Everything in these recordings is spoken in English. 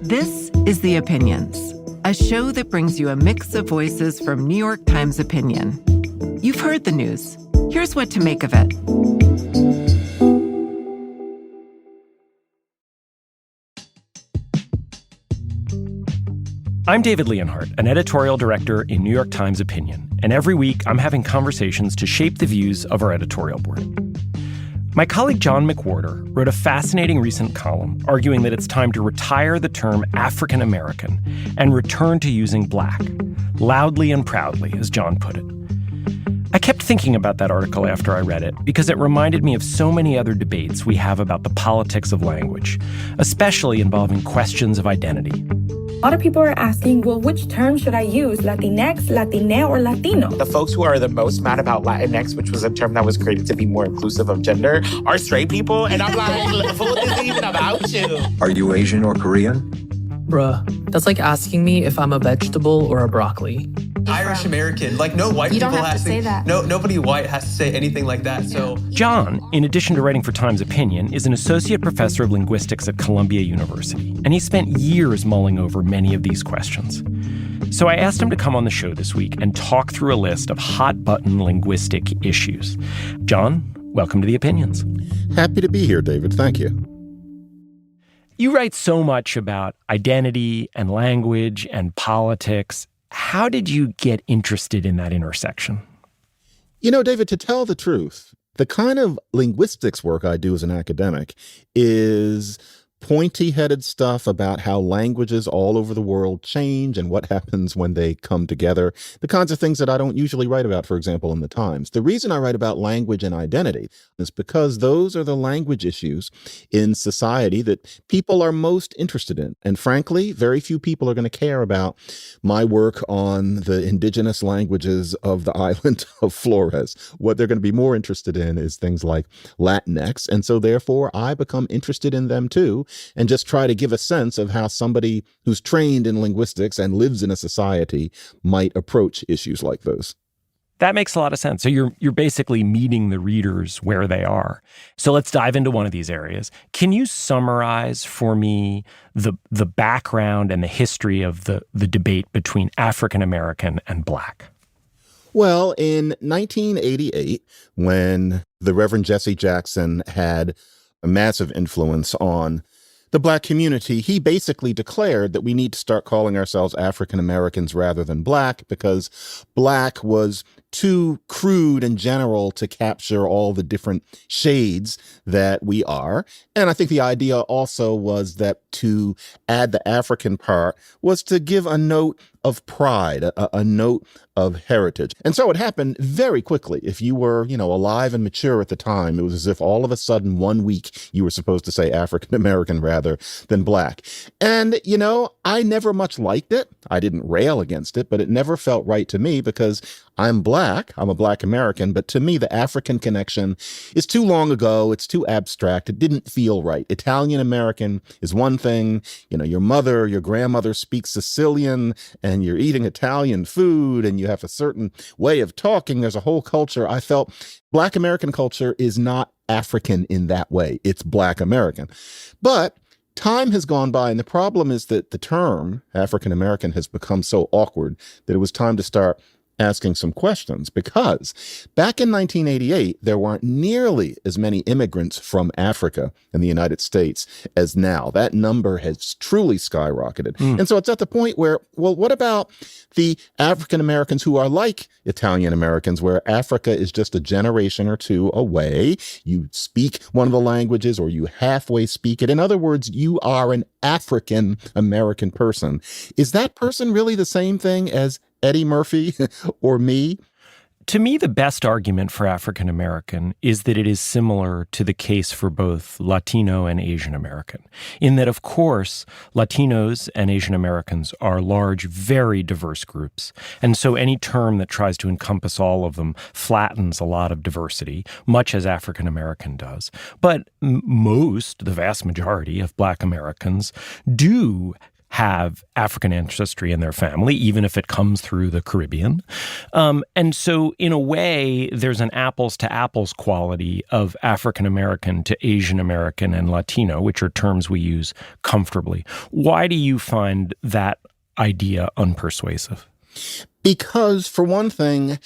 This is The Opinions, a show that brings you a mix of voices from New York Times Opinion. You've heard the news. Here's what to make of it. I'm David Leonhardt, an editorial director in New York Times Opinion, and every week I'm having conversations to shape the views of our editorial board. My colleague John McWhorter wrote a fascinating recent column arguing that it's time to retire the term African American and return to using Black, loudly and proudly, as John put it. I kept thinking about that article after I read it because it reminded me of so many other debates we have about the politics of language, especially involving questions of identity. A lot of people are asking, well, which term should I use? Latinx, Latina, or Latino? The folks who are the most mad about Latinx, which was a term that was created to be more inclusive of gender, are straight people. And I'm like, what is it even about you? Are you Asian or Korean? Bruh, that's like asking me if I'm a vegetable or a broccoli. Irish American, like no white people have to say that. Nobody white has to say anything like that. So John, in addition to writing for Times Opinion, is an associate professor of linguistics at Columbia University, and he spent years mulling over many of these questions. So I asked him to come on the show this week and talk through a list of hot-button linguistic issues. John, welcome to The Opinions. Happy to be here, David. Thank you. You write so much about identity and language and politics. How did you get interested in that intersection? You know, David, to tell the truth, the kind of linguistics work I do as an academic is pointy-headed stuff about how languages all over the world change and what happens when they come together, the kinds of things that I don't usually write about, for example, in the Times. The reason I write about language and identity is because those are the language issues in society that people are most interested in. And frankly, very few people are going to care about my work on the indigenous languages of the island of Flores. What they're going to be more interested in is things like Latinx. And so therefore, I become interested in them too, and just try to give a sense of how somebody who's trained in linguistics and lives in a society might approach issues like those. That makes a lot of sense. So you're basically meeting the readers where they are. So let's dive into one of these areas. Can you summarize for me the background and the history of the debate between African American and Black? Well, in 1988, when the Reverend Jesse Jackson had a massive influence on the Black community, he basically declared that we need to start calling ourselves African Americans rather than Black because Black was too crude and general to capture all the different shades that we are. And I think the idea also was that to add the African part was to give a note of pride, a note of heritage. And so it happened very quickly. If you were, alive and mature at the time, it was as if all of a sudden 1 week you were supposed to say African American rather than Black. And, I never much liked it. I didn't rail against it, but it never felt right to me because I'm Black. I'm a Black American. But to me, the African connection is too long ago. It's too abstract. It didn't feel right. Italian American is one thing. Your mother, your grandmother speaks Sicilian and you're eating Italian food and you have a certain way of talking. There's a whole culture. I felt Black American culture is not African in that way. It's Black American. But time has gone by, and the problem is that the term African American has become so awkward that it was time to start asking some questions, because back in 1988, there weren't nearly as many immigrants from Africa in the United States as now. That number has truly skyrocketed. And so it's at the point where, well, what about the African Americans who are like Italian Americans, where Africa is just a generation or two away? You speak one of the languages or you halfway speak it. In other words, you are an African American person. Is that person really the same thing as Eddie Murphy or me? To me, the best argument for African American is that it is similar to the case for both Latino and Asian American, in that, of course, Latinos and Asian Americans are large, very diverse groups. And so any term that tries to encompass all of them flattens a lot of diversity, much as African American does. But the vast majority of Black Americans do have African ancestry in their family, even if it comes through the Caribbean. And so in a way, there's an apples to apples quality of African American to Asian American and Latino, which are terms we use comfortably. Why do you find that idea unpersuasive? Because, for one thing,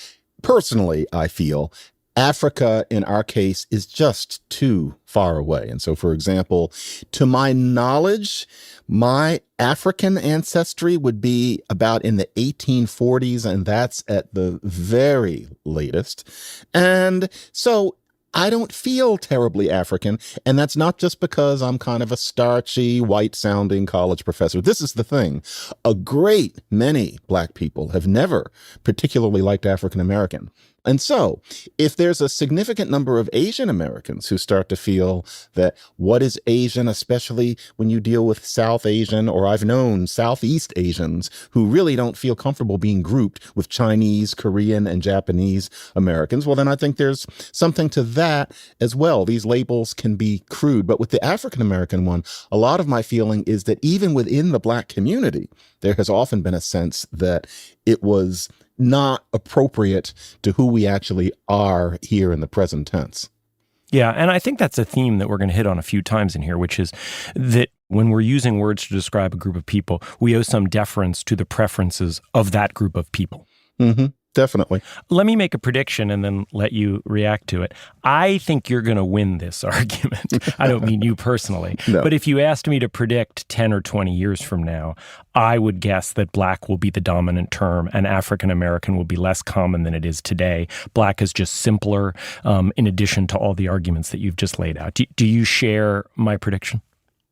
personally, I feel Africa, in our case, is just too far away. And so, for example, to my knowledge, my African ancestry would be about in the 1840s, and that's at the very latest. And so I don't feel terribly African, and that's not just because I'm kind of a starchy, white-sounding college professor. This is the thing. A great many Black people have never particularly liked African American. And so, if there's a significant number of Asian Americans who start to feel that what is Asian, especially when you deal with South Asian, or I've known Southeast Asians who really don't feel comfortable being grouped with Chinese, Korean, and Japanese Americans, well, then I think there's something to that as well. These labels can be crude. But with the African American one, a lot of my feeling is that even within the Black community, there has often been a sense that it was not appropriate to who we actually are here in the present tense. Yeah, and I think that's a theme that we're going to hit on a few times in here, which is that when we're using words to describe a group of people, we owe some deference to the preferences of that group of people. Mm-hmm. Definitely. Let me make a prediction and then let you react to it. I think you're going to win this argument. I don't mean you personally. No. But if you asked me to predict 10 or 20 years from now, I would guess that Black will be the dominant term and African American will be less common than it is today. Black is just simpler, in addition to all the arguments that you've just laid out. Do you share my prediction?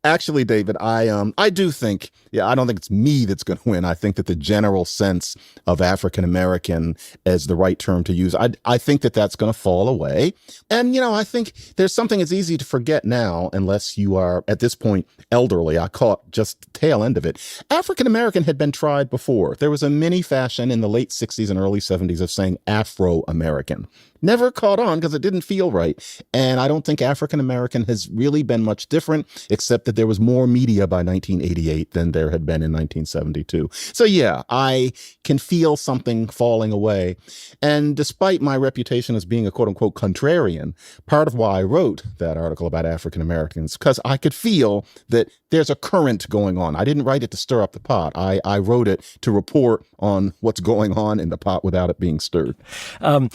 Actually, David, I do think, I don't think it's me that's going to win. I think that the general sense of African American as the right term to use, I think that that's going to fall away. And, I think there's something that's easy to forget now, unless you are, at this point, elderly. I caught just the tail end of it. African American had been tried before. There was a mini fashion in the late 60s and early 70s of saying Afro American. Never caught on because it didn't feel right. And I don't think African American has really been much different, except that there was more media by 1988 than there had been in 1972. So yeah, I can feel something falling away. And despite my reputation as being a quote unquote contrarian, part of why I wrote that article about African Americans, because I could feel that there's a current going on. I didn't write it to stir up the pot. I wrote it to report on what's going on in the pot without it being stirred.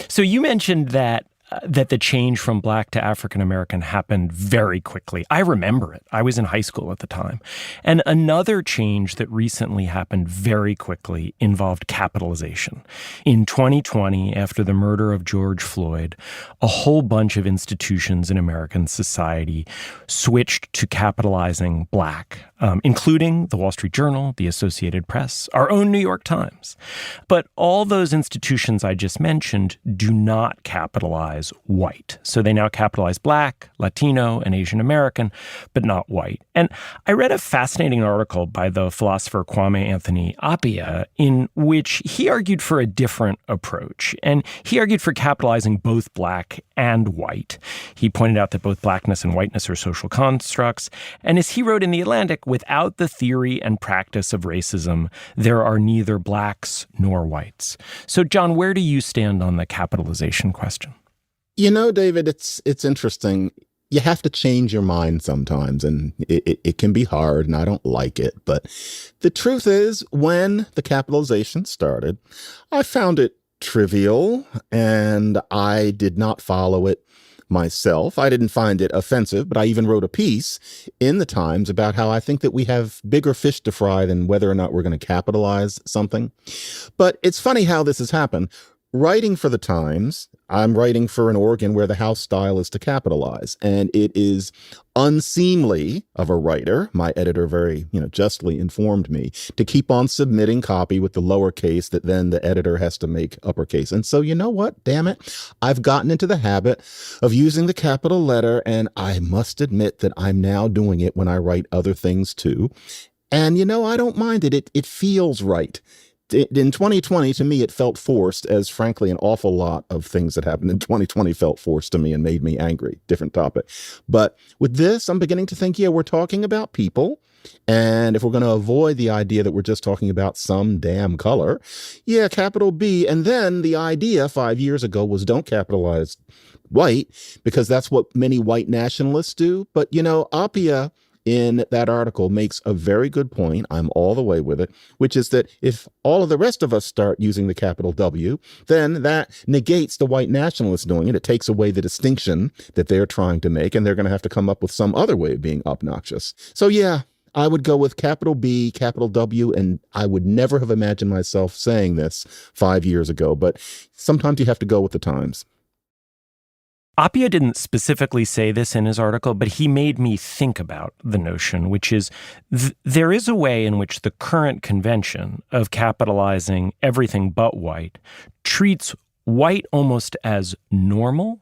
So you mentioned that the change from Black to African American happened very quickly. I remember it. I was in high school at the time. And another change that recently happened very quickly involved capitalization. In 2020, after the murder of George Floyd, a whole bunch of institutions in American society switched to capitalizing Black, including the Wall Street Journal, the Associated Press, our own New York Times. But all those institutions I just mentioned do not capitalize white. So they now capitalize Black, Latino, and Asian American, but not white. And I read a fascinating article by the philosopher Kwame Anthony Appiah in which he argued for a different approach. And he argued for capitalizing both Black and white. He pointed out that both Blackness and whiteness are social constructs. And as he wrote in The Atlantic, without the theory and practice of racism, there are neither Blacks nor whites. So, John, where do you stand on the capitalization question? David, it's interesting. You have to change your mind sometimes, and it can be hard, and I don't like it. But the truth is, when the capitalization started, I found it trivial, and I did not follow it myself. I didn't find it offensive, but I even wrote a piece in the Times about how I think that we have bigger fish to fry than whether or not we're going to capitalize something. But it's funny how this has happened. Writing for the Times, I'm writing for an organ where the house style is to capitalize. And it is unseemly of a writer, my editor very, justly informed me, to keep on submitting copy with the lowercase that then the editor has to make uppercase. And so, you know what? Damn it. I've gotten into the habit of using the capital letter, and I must admit that I'm now doing it when I write other things too. And, I don't mind it. It feels right. In 2020, to me, it felt forced, as frankly, an awful lot of things that happened in 2020 felt forced to me and made me angry. Different topic. But with this, I'm beginning to think, we're talking about people. And if we're going to avoid the idea that we're just talking about some damn color, yeah, capital B. And then the idea 5 years ago was don't capitalize white, because that's what many white nationalists do. But, Appia in that article makes a very good point. I'm all the way with it, which is that if all of the rest of us start using the capital W, then that negates the white nationalists doing it. It takes away the distinction that they're trying to make, and they're going to have to come up with some other way of being obnoxious. So yeah, I would go with capital B, capital W, and I would never have imagined myself saying this 5 years ago, but sometimes you have to go with the times. Appia didn't specifically say this in his article, but he made me think about the notion, which is there is a way in which the current convention of capitalizing everything but white treats white almost as normal,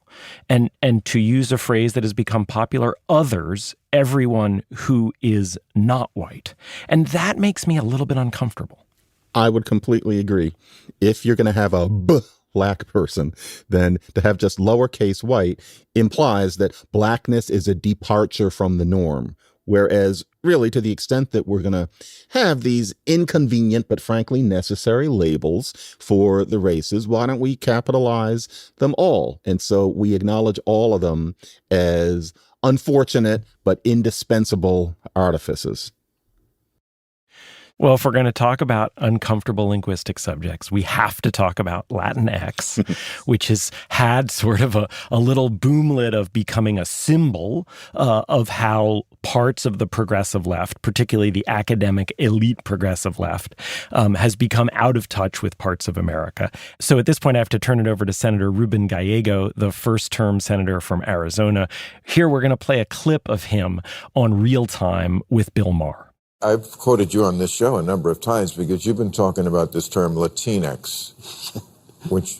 and to use a phrase that has become popular, others, everyone who is not white. And that makes me a little bit uncomfortable. I would completely agree. If you're going to have a black person, then to have just lowercase white implies that blackness is a departure from the norm. Whereas really, to the extent that we're going to have these inconvenient but frankly necessary labels for the races, why don't we capitalize them all? And so we acknowledge all of them as unfortunate but indispensable artifices. Well, if we're going to talk about uncomfortable linguistic subjects, we have to talk about Latinx, which has had sort of a little boomlet of becoming a symbol of how parts of the progressive left, particularly the academic elite progressive left, has become out of touch with parts of America. So at this point, I have to turn it over to Senator Ruben Gallego, the first-term senator from Arizona. Here, we're going to play a clip of him on Real Time with Bill Maher. I've quoted you on this show a number of times because you've been talking about this term Latinx, which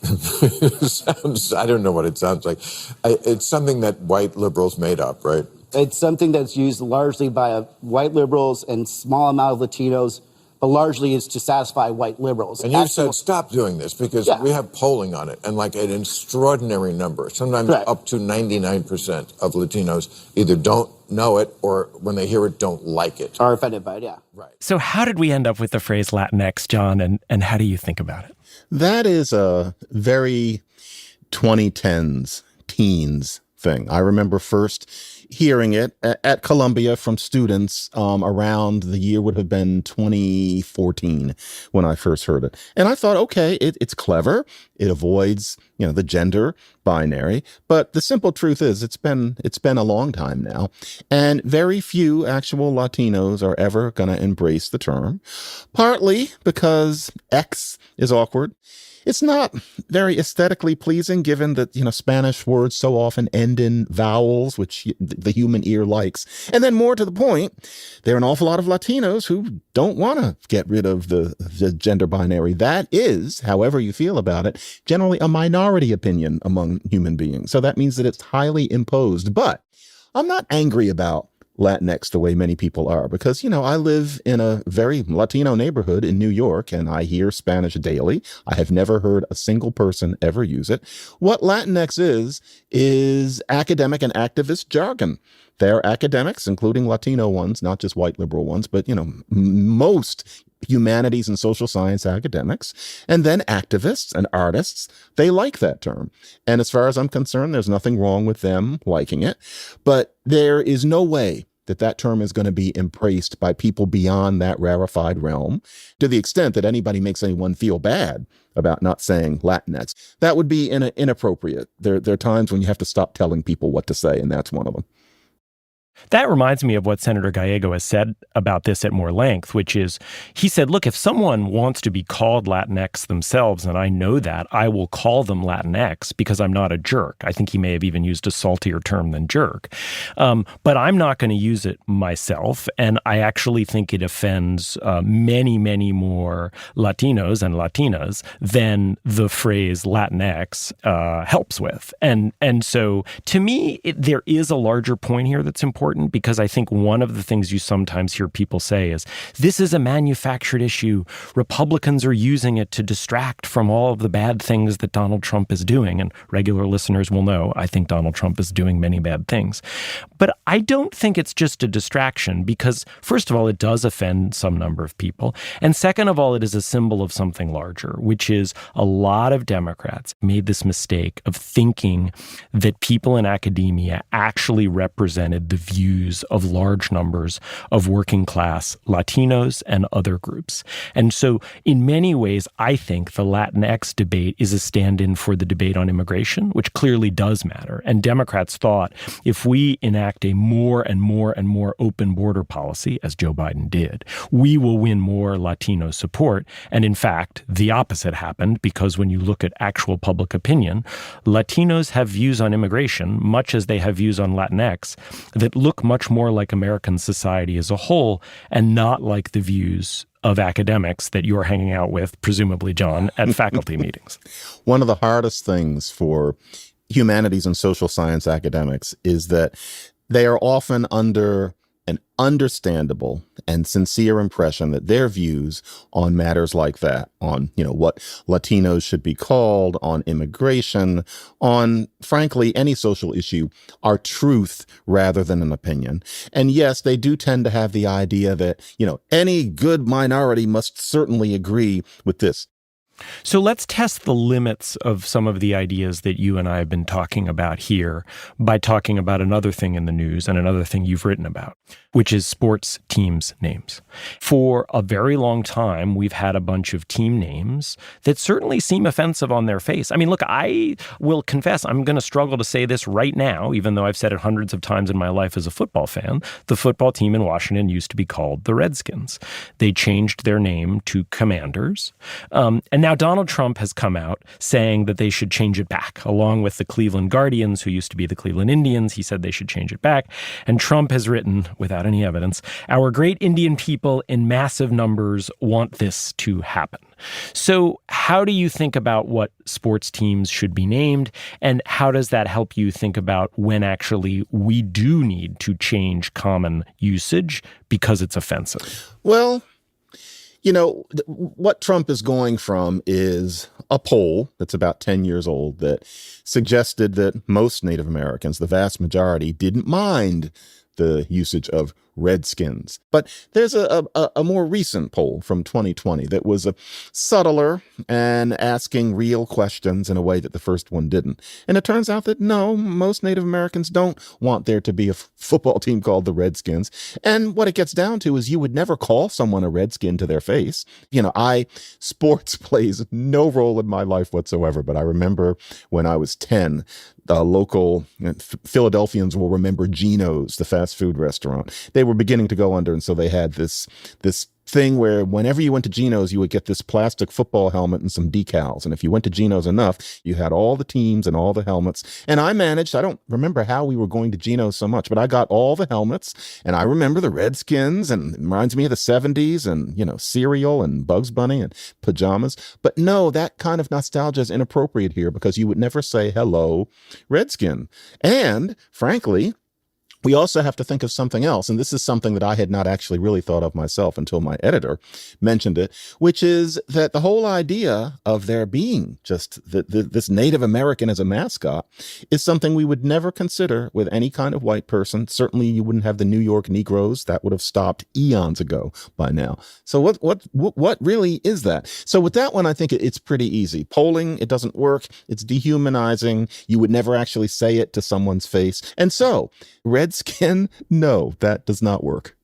sounds, I don't know what it sounds like. It's something that white liberals made up, right? It's something that's used largely by white liberals and small amount of Latinos, but largely is to satisfy white liberals. And you said stop doing this because we have polling on it, and like an extraordinary number, sometimes up to 99% of Latinos either don't know it or when they hear it don't like it. Are offended by it, yeah. Right. So how did we end up with the phrase Latinx, John, and how do you think about it? That is a very 2010s, teens thing. I remember first hearing it at Columbia from students around the year would have been 2014 when I first heard it. And I thought, okay, it's clever. It avoids, the gender binary. But the simple truth is it's been a long time now. And very few actual Latinos are ever going to embrace the term, partly because X is awkward. It's not very aesthetically pleasing, given that, Spanish words so often end in vowels, which the human ear likes. And then more to the point, there are an awful lot of Latinos who don't want to get rid of the gender binary. That is, however you feel about it, generally a minority opinion among human beings. So that means that it's highly imposed. But I'm not angry about Latinx the way many people are, because, I live in a very Latino neighborhood in New York and I hear Spanish daily. I have never heard a single person ever use it. What Latinx is academic and activist jargon. They're academics, including Latino ones, not just white liberal ones, but, most humanities and social science academics, and then activists and artists, they like that term. And as far as I'm concerned, there's nothing wrong with them liking it. But there is no way that term is going to be embraced by people beyond that rarefied realm, to the extent that anybody makes anyone feel bad about not saying Latinx. That would be inappropriate. There are times when you have to stop telling people what to say, and that's one of them. That reminds me of what Senator Gallego has said about this at more length, which is, he said, look, if someone wants to be called Latinx themselves, and I know that, I will call them Latinx because I'm not a jerk. I think he may have even used a saltier term than jerk. But I'm not going to use it myself, and I actually think it offends many, many more Latinos and Latinas than the phrase Latinx helps with. And so, to me, there is a larger point here that's important, important because I think one of the things you sometimes hear people say is, this is a manufactured issue. Republicans are using it to distract from all of the bad things that Donald Trump is doing. And regular listeners will know I think Donald Trump is doing many bad things. But I don't think it's just a distraction because, first of all, it does offend some number of people. And second of all, it is a symbol of something larger, which is a lot of Democrats made this mistake of thinking that people in academia actually represented the views of large numbers of working class Latinos and other groups. And so in many ways, I think the Latinx debate is a stand-in for the debate on immigration, which clearly does matter. And Democrats thought if we enact a more and more and more open border policy, as Joe Biden did, we will win more Latino support. And in fact, the opposite happened because when you look at actual public opinion, Latinos have views on immigration, much as they have views on Latinx, that look much more like American society as a whole and not like the views of academics that you're hanging out with, presumably, John, at faculty meetings. One of the hardest things for humanities and social science academics is that they are often under an understandable and sincere impression that their views on matters like that, on, what Latinos should be called, on immigration, on, frankly, any social issue, are truth rather than an opinion. And yes, they do tend to have the idea that, any good minority must certainly agree with this. So let's test the limits of some of the ideas that you and I have been talking about here by talking about another thing in the news and another thing you've written about, which is sports teams' names. For a very long time, we've had a bunch of team names that certainly seem offensive on their face. I mean, look, I will confess, I'm going to struggle to say this right now, even though I've said it hundreds of times in my life as a football fan. The football team in Washington used to be called the Redskins. They changed their name to Commanders. And now Donald Trump has come out saying that they should change it back, along with the Cleveland Guardians, who used to be the Cleveland Indians. He said they should change it back. And Trump has written, without any evidence, our great Indian people in massive numbers want this to happen. So how do you think about what sports teams should be named? And how does that help you think about when actually we do need to change common usage because it's offensive? Well, what Trump is going from is a poll that's about 10 years old that suggested that most Native Americans, the vast majority, didn't mind the usage of Redskins. But there's a more recent poll from 2020 that was subtler and asking real questions in a way that the first one didn't. And it turns out that no, most Native Americans don't want there to be a football team called the Redskins. And what it gets down to is you would never call someone a Redskin to their face. Sports plays no role in my life whatsoever. But I remember when I was 10, the local Philadelphians will remember Geno's, the fast food restaurant. They were beginning to go under, and so they had this thing where whenever you went to Geno's, you would get this plastic football helmet and some decals. And if you went to Geno's enough, you had all the teams and all the helmets. And I don't remember how we were going to Geno's so much, but I got all the helmets. And I remember the Redskins, and it reminds me of the 70s and, cereal and Bugs Bunny and pajamas. But no, that kind of nostalgia is inappropriate here because you would never say, hello, Redskin. And frankly, we also have to think of something else, and this is something that I had not actually really thought of myself until my editor mentioned it, which is that the whole idea of there being just this Native American as a mascot is something we would never consider with any kind of white person. Certainly you wouldn't have the New York Negroes. That would have stopped eons ago by now. So what really is that? So with that one, I think it's pretty easy. Polling, it doesn't work. It's dehumanizing. You would never actually say it to someone's face. And so Redskin, no, that does not work.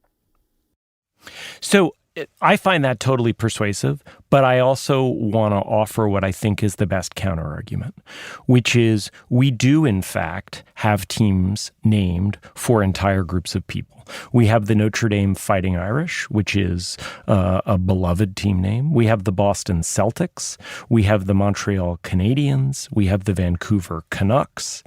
So I find that totally persuasive, but I also want to offer what I think is the best counterargument, which is we do, in fact, have teams named for entire groups of people. We have the Notre Dame Fighting Irish, which is a beloved team name. We have the Boston Celtics. We have the Montreal Canadiens. We have the Vancouver Canucks.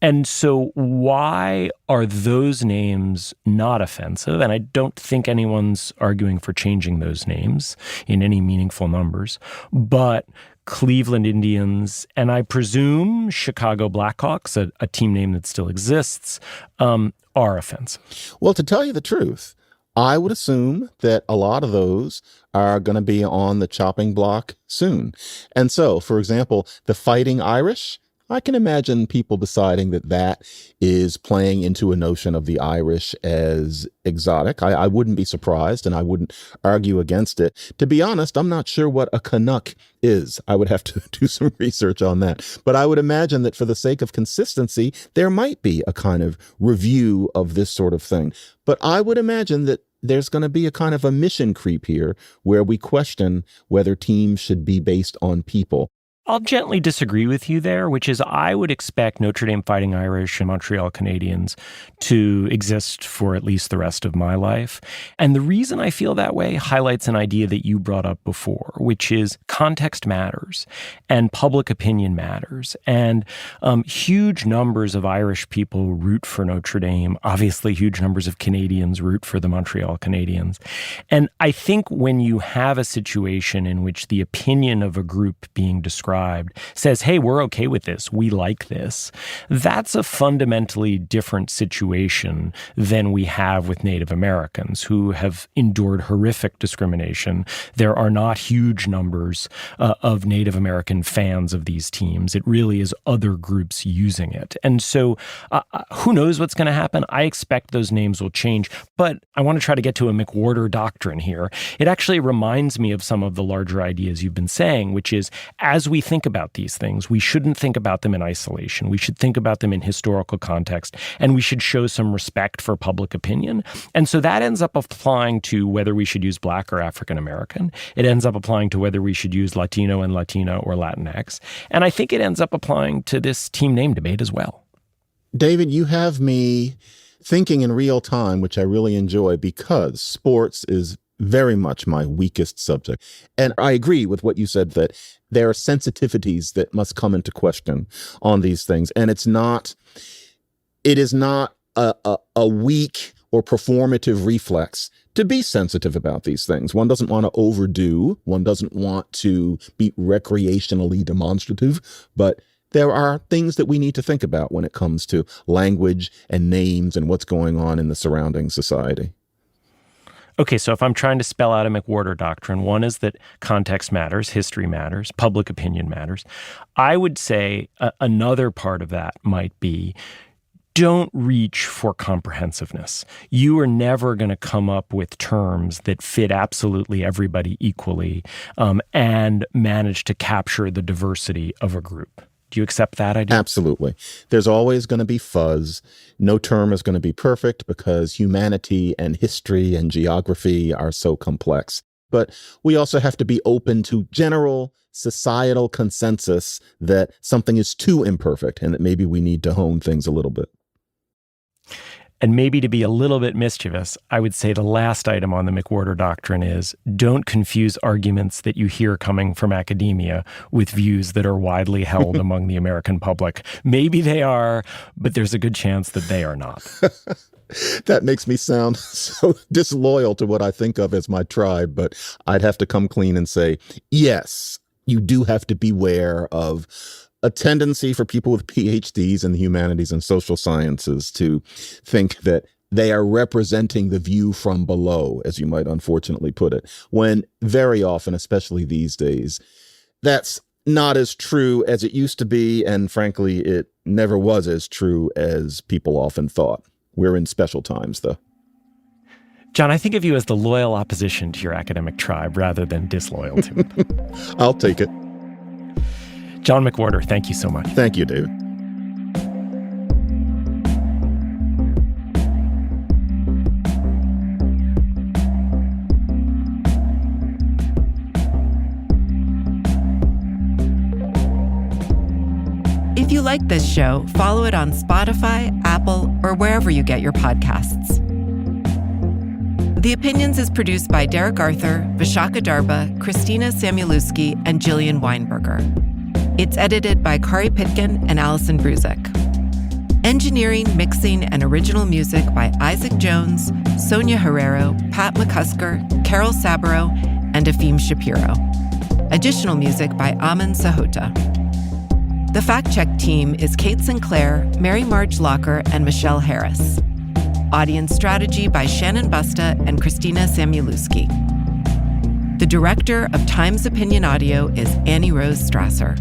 And so why are those names not offensive? And I don't think anyone's arguing for changing those names in any meaningful numbers. But Cleveland Indians, and I presume Chicago Blackhawks, a team name that still exists, are offensive? Well, to tell you the truth, I would assume that a lot of those are going to be on the chopping block soon. And so, for example, the Fighting Irish, I can imagine people deciding that that is playing into a notion of the Irish as exotic. I wouldn't be surprised, and I wouldn't argue against it. To be honest, I'm not sure what a Canuck is. I would have to do some research on that. But I would imagine that for the sake of consistency, there might be a kind of review of this sort of thing. But I would imagine that there's going to be a kind of a mission creep here where we question whether teams should be based on people. I'll gently disagree with you there, which is I would expect Notre Dame Fighting Irish and Montreal Canadiens to exist for at least the rest of my life. And the reason I feel that way highlights an idea that you brought up before, which is context matters and public opinion matters. And huge numbers of Irish people root for Notre Dame. Obviously, huge numbers of Canadians root for the Montreal Canadiens. And I think when you have a situation in which the opinion of a group being described says, hey, we're okay with this, we like this, that's a fundamentally different situation than we have with Native Americans who have endured horrific discrimination. There are not huge numbers of Native American fans of these teams. It really is other groups using it. And so who knows what's going to happen? I expect those names will change. But I want to try to get to a McWhorter doctrine here. It actually reminds me of some of the larger ideas you've been saying, which is as we think about these things, we shouldn't think about them in isolation. We should think about them in historical context, and we should show some respect for public opinion. And so that ends up applying to whether we should use Black or African American. It ends up applying to whether we should use Latino and Latina or Latinx. And I think it ends up applying to this team name debate as well. David, you have me thinking in real time, which I really enjoy because sports is very much my weakest subject. And I agree with what you said that there are sensitivities that must come into question on these things. And it is not a weak or performative reflex to be sensitive about these things. One doesn't want to overdo. One doesn't want to be recreationally demonstrative, but there are things that we need to think about when it comes to language and names and what's going on in the surrounding society. Okay, so if I'm trying to spell out a McWhorter doctrine, one is that context matters, history matters, public opinion matters. I would say another part of that might be don't reach for comprehensiveness. You are never going to come up with terms that fit absolutely everybody equally and manage to capture the diversity of a group. Do you accept that idea? Absolutely. There's always going to be fuzz. No term is going to be perfect because humanity and history and geography are so complex. But we also have to be open to general societal consensus that something is too imperfect and that maybe we need to hone things a little bit. And maybe to be a little bit mischievous, I would say the last item on the McWhorter doctrine is don't confuse arguments that you hear coming from academia with views that are widely held among the American public. Maybe they are, but there's a good chance that they are not. That makes me sound so disloyal to what I think of as my tribe, but I'd have to come clean and say, yes, you do have to beware of a tendency for people with PhDs in the humanities and social sciences to think that they are representing the view from below, as you might unfortunately put it, when very often, especially these days, that's not as true as it used to be. And frankly, it never was as true as people often thought. We're in special times, though. John, I think of you as the loyal opposition to your academic tribe rather than disloyal to it. I'll take it. John McWhorter, thank you so much. Thank you, David. If you like this show, follow it on Spotify, Apple, or wherever you get your podcasts. The Opinions is produced by Derek Arthur, Vishaka Darba, Christina Samuelewski, and Jillian Weinberger. It's edited by Kari Pitkin and Allison Bruzik. Engineering, mixing, and original music by Isaac Jones, Sonia Herrero, Pat McCusker, Carol Sabaro, and Afim Shapiro. Additional music by Amin Sahota. The fact-check team is Kate Sinclair, Mary Marge Locker, and Michelle Harris. Audience strategy by Shannon Busta and Christina Samuelewski. The director of Times Opinion Audio is Annie Rose Strasser.